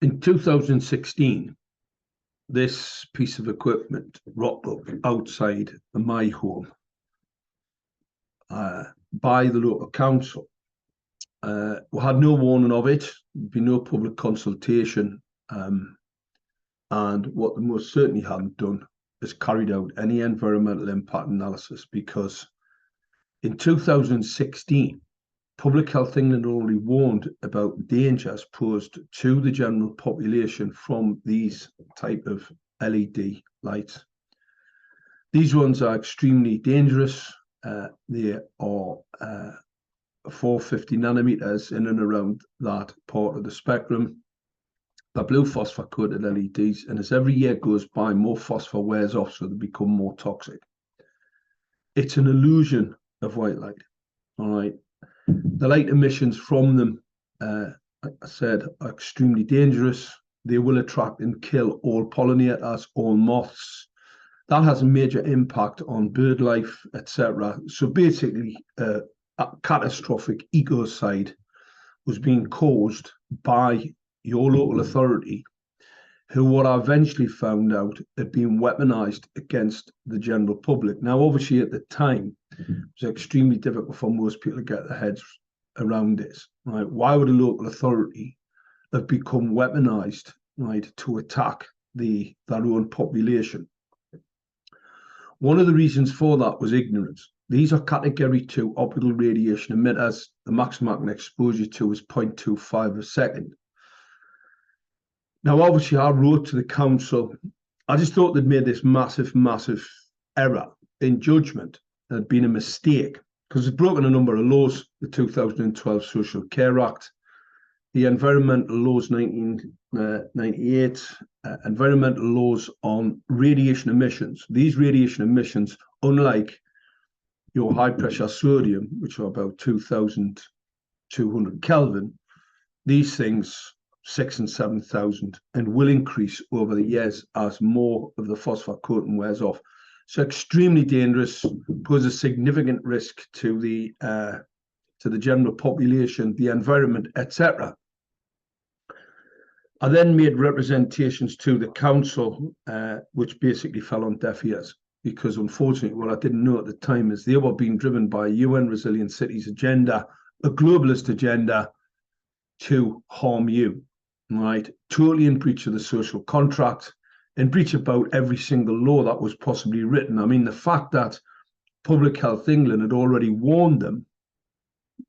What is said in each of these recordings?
In 2016, this piece of equipment rocked up outside my home by the local council. We had no warning of it, there'd been no public consultation, and what they most certainly hadn't done is carried out any environmental impact analysis, because in 2016, Public Health England already warned about dangers posed to the general population from these type of LED lights. These ones are extremely dangerous. They are 450 nanometers in and around that part of the spectrum. They're blue phosphor coated LEDs, and as every year goes by, more phosphor wears off, so they become more toxic. It's an illusion of white light. All right. The light emissions from them, like I said, are extremely dangerous. They will attract and kill all pollinators, all moths. That has a major impact on bird life, etc. So basically, a catastrophic ecocide was being caused by your local authority, who, what I eventually found out, had been weaponized against the general public. Now, obviously, at the time, it was extremely difficult for most people to get their heads around this. Right? Why would a local authority have become weaponized, right, to attack their own population? One of the reasons for that was ignorance. These are category 2 optical radiation emitters. The maximum I can expose you to is 0.25 a second. Now, obviously, I wrote to the council. I just thought they'd made this massive error in judgment. It had been a mistake because they'd broken a number of laws: the 2012 Social Care Act, the environmental laws 1998, environmental laws on radiation emissions. These radiation emissions, unlike your high pressure sodium, which are about 2,200 Kelvin, these things 6,000 and 7,000, and will increase over the years as more of the phosphor coating wears off. So extremely dangerous, poses significant risk to the general population, the environment, etc. I then made representations to the council, which basically fell on deaf ears, because unfortunately, what I didn't know at the time is they were being driven by a UN Resilient Cities agenda, a globalist agenda, to harm you, right? Totally in breach of the social contract, in breach about every single law that was possibly written. I mean, the fact that Public Health England had already warned them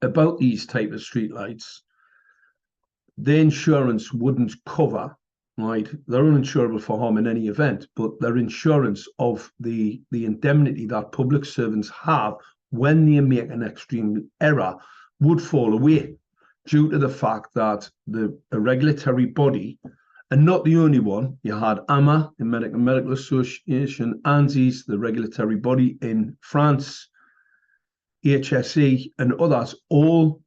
about these type of streetlights, the insurance wouldn't cover, right? They're uninsurable for harm in any event, but their insurance of the indemnity that public servants have when they make an extreme error would fall away, due to the fact that the regulatory body, and not the only one, you had AMA, the American Medical Association, ANSIS, the regulatory body in France, HSE, and others, all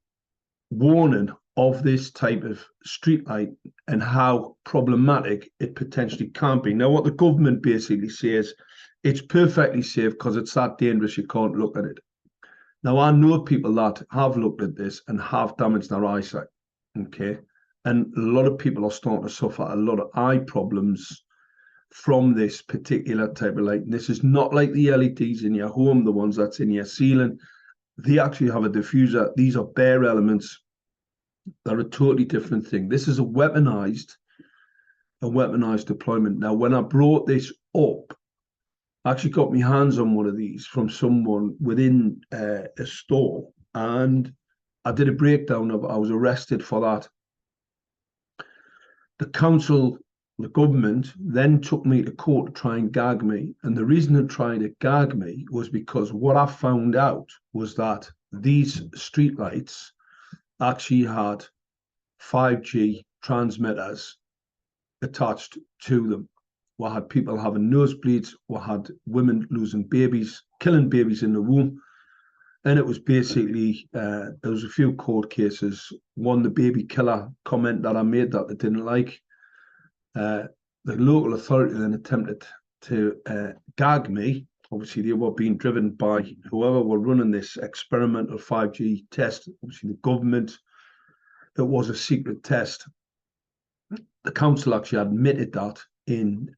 warning of this type of streetlight and how problematic it potentially can be. Now, what the government basically says, it's perfectly safe because it's that dangerous you can't look at it. Now, I know people that have looked at this and have damaged their eyesight, okay? And a lot of people are starting to suffer a lot of eye problems from this particular type of light. And this is not like the LEDs in your home, the ones that's in your ceiling. They actually have a diffuser. These are bare elements. They're a totally different thing. This is a weaponized deployment. Now, when I brought this up, I actually got my hands on one of these from someone within a store, and I did a breakdown of it. I was arrested for that. The council, the government, then took me to court to try and gag me. And the reason they tried to gag me was because what I found out was that these streetlights actually had 5G transmitters attached to them. We had people having nosebleeds, we had women losing babies, killing babies in the womb. And it was basically, there was a few court cases. One, the baby killer comment that I made that they didn't like. The local authority then attempted to gag me. Obviously, they were being driven by whoever were running this experimental 5G test, obviously the government. It was a secret test. the council actually admitted that in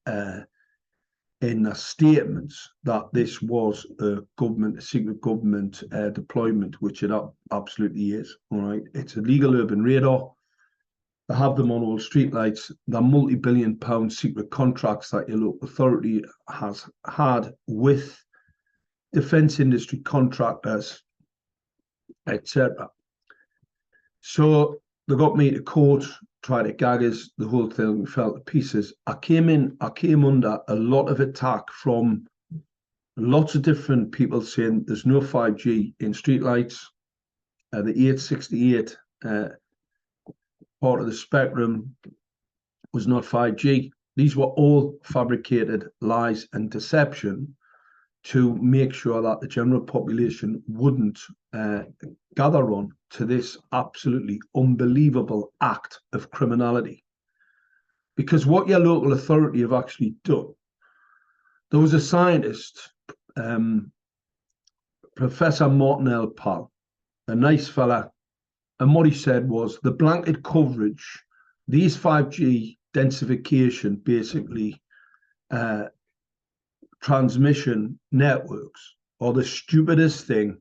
their statements, that this was a secret government deployment, which it absolutely is. All right, it's a legal urban radar. They have them on all streetlights. The multi-billion-pound secret contracts that your local authority has had with defence industry contractors, etc. So they got me to court, tried to gag us, the whole thing fell to pieces. I came under a lot of attack from lots of different people saying there's no 5G in streetlights. The 868 part of the spectrum was not 5G. These were all fabricated lies and deception to make sure that the general population wouldn't gather on to this absolutely unbelievable act of criminality. Because what your local authority have actually done, there was a scientist, Professor Martin L. Pal, a nice fella, and what he said was the blanket coverage, these 5G densification, basically transmission networks, are the stupidest thing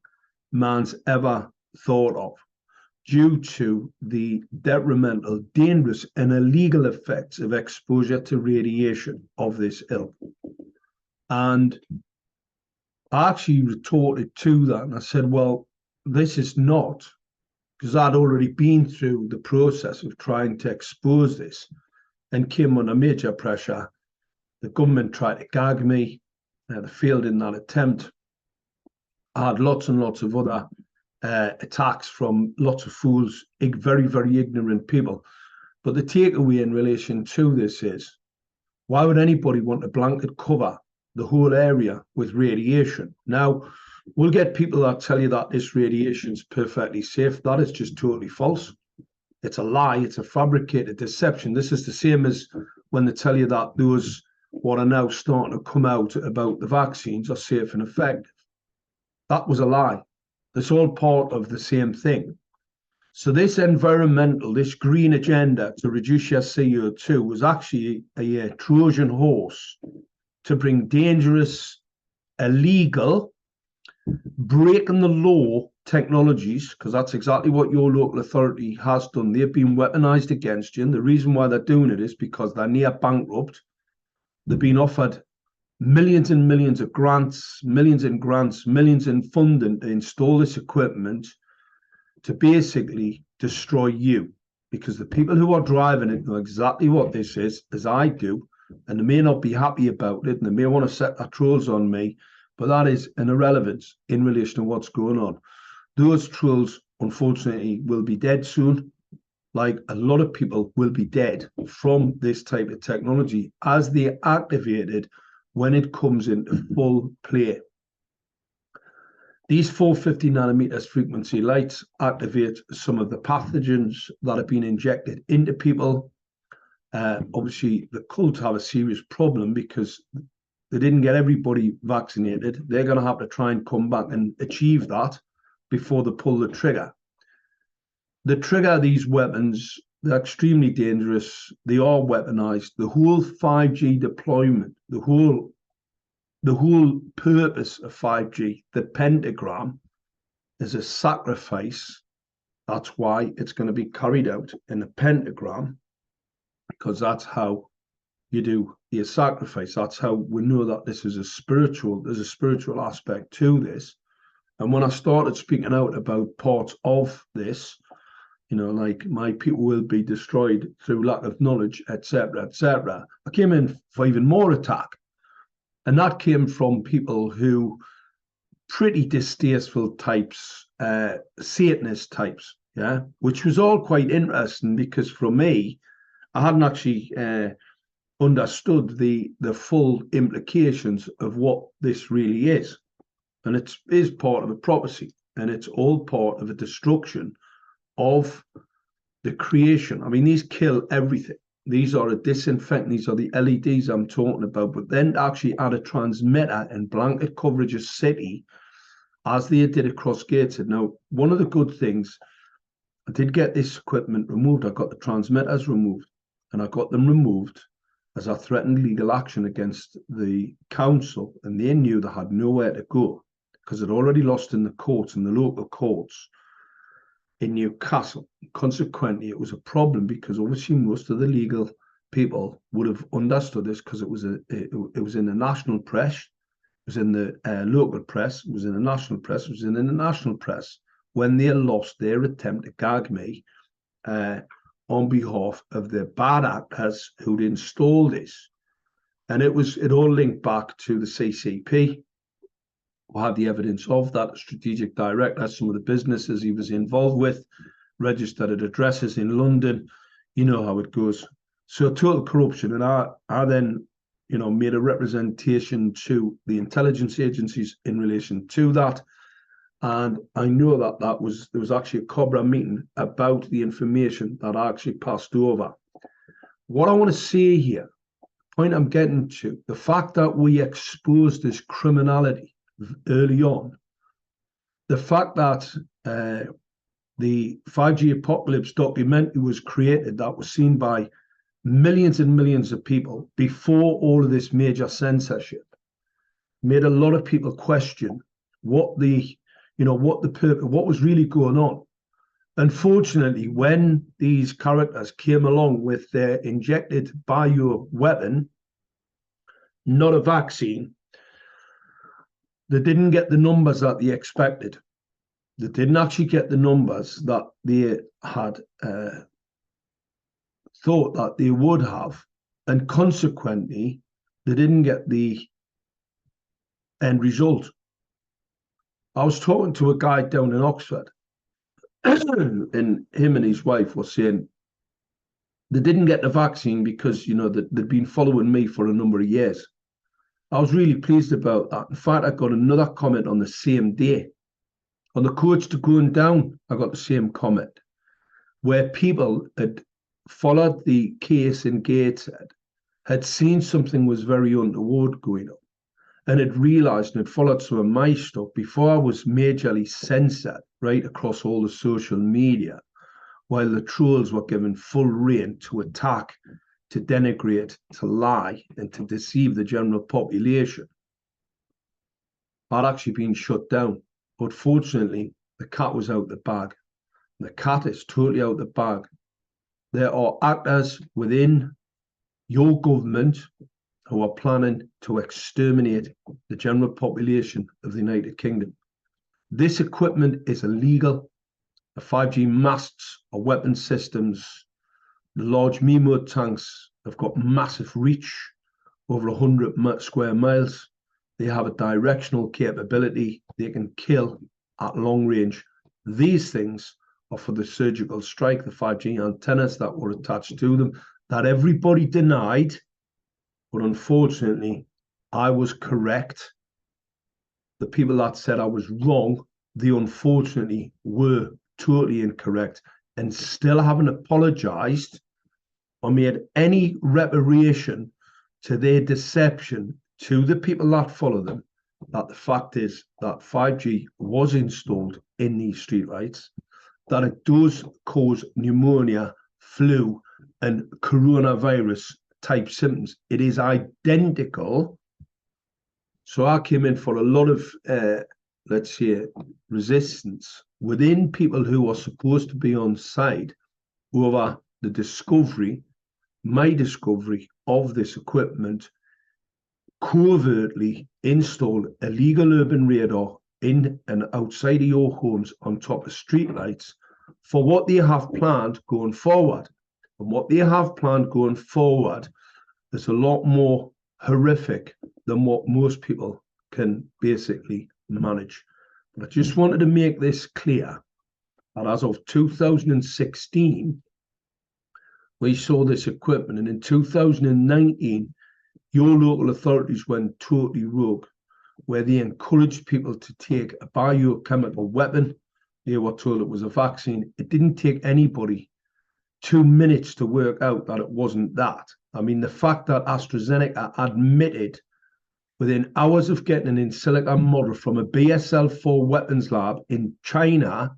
man's ever thought of, due to the detrimental, dangerous, and illegal effects of exposure to radiation of this ilk. And I actually retorted to that, and I said, well, this is not, because I'd already been through the process of trying to expose this and came under major pressure. The government tried to gag me. They failed in that attempt. I had lots and lots of other attacks from lots of fools, very, very ignorant people. But the takeaway in relation to this is, why would anybody want to blanket cover the whole area with radiation? Now, we'll get people that tell you that this radiation is perfectly safe. That is just totally false. It's a lie. It's a fabricated deception. This is the same as when they tell you that those what are now starting to come out about the vaccines are safe and effective. That was a lie. It's all part of the same thing. So this environmental, this green agenda to reduce your CO2 was actually a Trojan horse to bring dangerous, illegal, breaking the law technologies, because that's exactly what your local authority has done. They've been weaponized against you. And the reason why they're doing it is because they're near bankrupt. They've been offered millions and millions of grants, millions in funding to install this equipment to basically destroy you. Because the people who are driving it know exactly what this is, as I do, and they may not be happy about it, and they may want to set their trolls on me, but that is an irrelevance in relation to what's going on. Those trolls, unfortunately, will be dead soon. Like a lot of people will be dead from this type of technology as they activated when it comes into full play. These 450 nanometers frequency lights activate some of the pathogens that have been injected into people. Obviously, the cult have a serious problem because they didn't get everybody vaccinated. They're going to have to try and come back and achieve that before they pull the trigger. The trigger of these weapons, they're extremely dangerous. They are weaponized. The whole 5G deployment, the whole purpose of 5G, the pentagram, is a sacrifice. That's why it's going to be carried out in a pentagram, because that's how you do your sacrifice. That's how we know that this is there's a spiritual aspect to this. And when I started speaking out about parts of this, like my people will be destroyed through lack of knowledge, etc., I came in for even more attack. And that came from people who, pretty distasteful types, Satanist types, yeah, which was all quite interesting because for me, I hadn't actually understood the full implications of what this really is. And it is part of a prophecy, and it's all part of a destruction of the creation. I mean, these kill everything. These are a disinfectant. These are the LEDs I'm talking about. But then actually add a transmitter and blanket coverage of city, as they did across Gateshead. Now, one of the good things, I did get this equipment removed. I got the transmitters removed. and I got them removed as I threatened legal action against the council, and they knew they had nowhere to go because they'd already lost in the courts, in the local courts in Newcastle. Consequently, it was a problem because obviously most of the legal people would have understood this because it was in the national press, it was in the local press, it was in the national press, it was in the international press when they lost their attempt to gag me on behalf of the bad actors who'd installed this. And it all linked back to the CCP. We had the evidence of that. Strategic director, some of the businesses he was involved with, registered at addresses in London. You know how it goes. So total corruption. And I then, made a representation to the intelligence agencies in relation to that. And I know that there was actually a Cobra meeting about the information that I actually passed over. What I want to say here, the point I'm getting to, the fact that we exposed this criminality early on, the fact that the 5G Apocalypse documentary was created, that was seen by millions and millions of people before all of this major censorship, made a lot of people question what was really going on. Unfortunately, when these characters came along with their injected bioweapon, not a vaccine, they didn't get the numbers that they expected. They didn't actually get the numbers that they had thought that they would have, and consequently, they didn't get the end result. I was talking to a guy down in Oxford, and him and his wife were saying they didn't get the vaccine because, they'd been following me for a number of years. I was really pleased about that. In fact, I got another comment on the same day. On the coach to going down, I got the same comment where people had followed the case in Gateshead, had seen something was very untoward going on, and had realised and had followed some of my stuff before I was majorly censored right across all the social media, while the trolls were given full rein to attack, to denigrate, to lie, and to deceive the general population. I'd actually been shut down. But fortunately, the cat was out the bag. The cat is totally out the bag. There are actors within your government who are planning to exterminate the general population of the United Kingdom. This equipment is illegal. The 5G masts are weapon systems. The large MIMO tanks have got massive reach, over 100 square miles. They have a directional capability. They can kill at long range. These things are for the surgical strike, the 5G antennas that were attached to them, that everybody denied. But unfortunately, I was correct. The people that said I was wrong, they unfortunately were totally incorrect and still haven't apologized or made any reparation to their deception to the people that follow them, that the fact is that 5G was installed in these streetlights, that it does cause pneumonia, flu, and coronavirus type symptoms. It is identical. So I came in for a lot of, let's say, resistance within people who are supposed to be on side over the discovery, my discovery of this equipment, covertly installed illegal urban radar in and outside of your homes on top of streetlights for what they have planned going forward. And what they have planned going forward is a lot more horrific than what most people can basically manage. But I just wanted to make this clear that as of 2016, we saw this equipment, and in 2019, your local authorities went totally rogue, where they encouraged people to take a biochemical weapon. They were told it was a vaccine. It didn't take anybody 2 minutes to work out that it wasn't that. I mean, the fact that AstraZeneca admitted within hours of getting an in silico model from a BSL-4 weapons lab in China,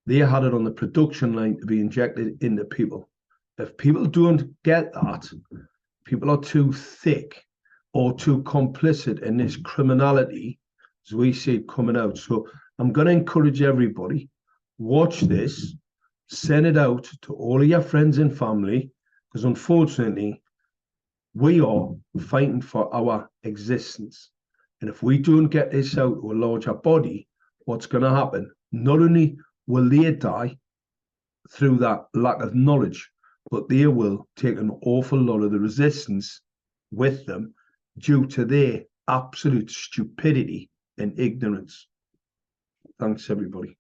they had it on the production line to be injected into people. If people don't get that, people are too thick or too complicit in this criminality, as we see it coming out. So I'm going to encourage everybody, watch this, send it out to all of your friends and family, because unfortunately, we are fighting for our existence. And if we don't get this out to a larger body, what's going to happen? Not only will they die through that lack of knowledge, but they will take an awful lot of the resistance with them due to their absolute stupidity and ignorance. Thanks, everybody.